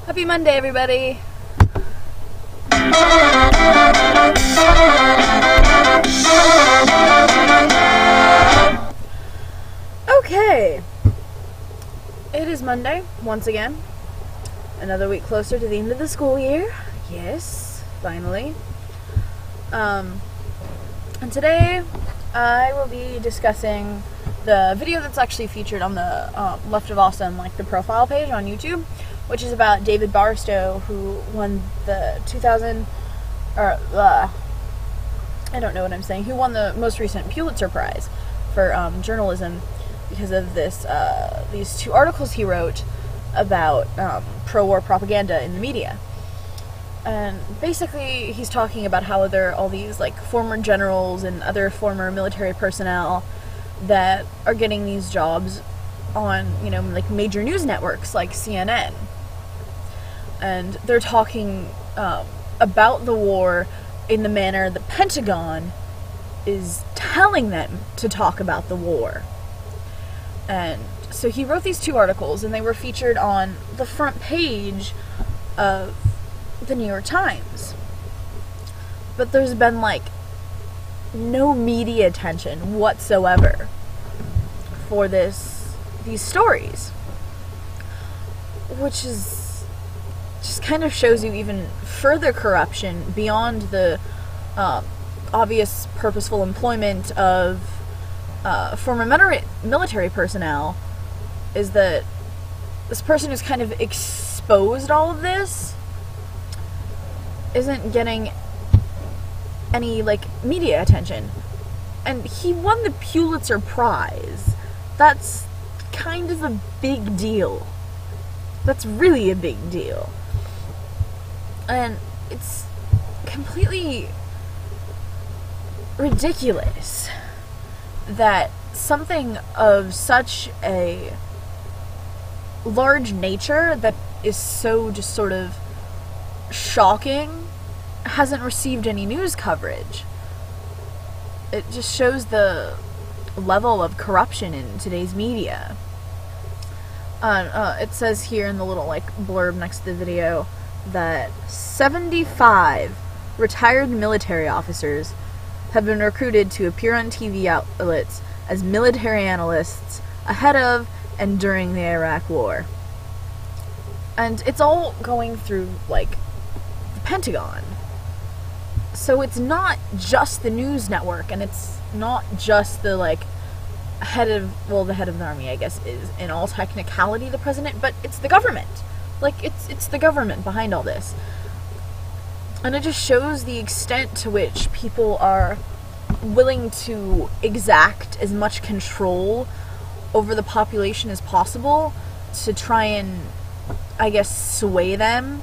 Happy Monday, everybody! Okay, it is Monday, once again. Another week closer to the end of the school year. Yes, finally. And today I will be discussing the video that's actually featured on the Left of Awesome, like the profile page on YouTube, which is about David Barstow, who won the who won the most recent Pulitzer Prize for journalism because of these two articles he wrote about pro-war propaganda in the media. And basically he's talking about how there are all these like former generals and other former military personnel that are getting these jobs on, like major news networks like CNN. And they're talking about the war in the manner the Pentagon is telling them to talk about the war. And so he wrote these two articles, and they were featured on the front page of the New York Times. But there's been like no media attention whatsoever for these stories, which is just kind of shows you even further corruption beyond the obvious purposeful employment of former military personnel. Is that this person who's kind of exposed all of this isn't getting any media attention, and he won the Pulitzer Prize. That's kind of a big deal. That's really a big deal. And it's completely ridiculous that something of such a large nature that is so just sort of shocking hasn't received any news coverage. It just shows the level of corruption in today's media. It says here in the little blurb next to the video that 75 retired military officers have been recruited to appear on TV outlets as military analysts ahead of and during the Iraq War. And it's all going through the Pentagon. So it's not just the news network, and it's not just the head of the army, I guess, is in all technicality the president, but it's the government. It's the government behind all this. And it just shows the extent to which people are willing to exact as much control over the population as possible to try and, I guess, sway them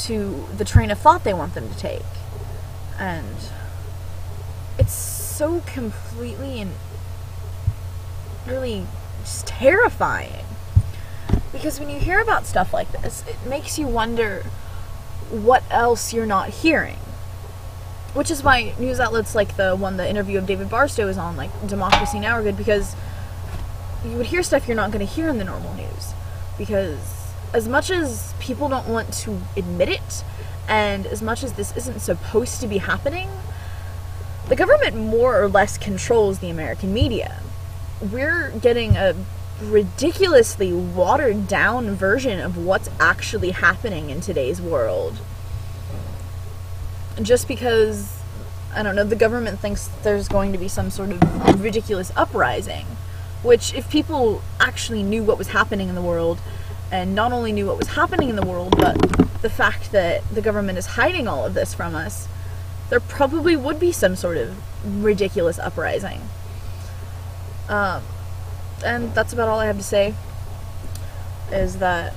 to the train of thought they want them to take. And it's so completely and really just terrifying. Because when you hear about stuff like this, it makes you wonder what else you're not hearing. Which is why news outlets like the interview of David Barstow is on, like Democracy Now! Are good, because you would hear stuff you're not going to hear in the normal news. Because as much as people don't want to admit it, and as much as this isn't supposed to be happening, the government more or less controls the American media. We're getting a ridiculously watered down version of what's actually happening in today's world. Just because, I don't know, the government thinks there's going to be some sort of ridiculous uprising, which if people actually knew what was happening in the world, and not only knew what was happening in the world, but the fact that the government is hiding all of this from us, there probably would be some sort of ridiculous uprising. And that's about all I have to say, is that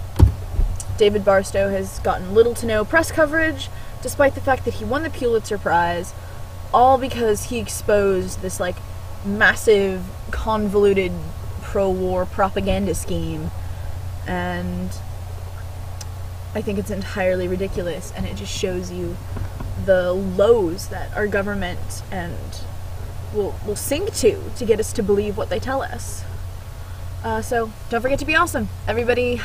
David Barstow has gotten little to no press coverage, despite the fact that he won the Pulitzer Prize, all because he exposed this massive, convoluted pro-war propaganda scheme. And I think it's entirely ridiculous, and it just shows you the lows that our government and will sink to get us to believe what they tell us. So don't forget to be awesome, everybody.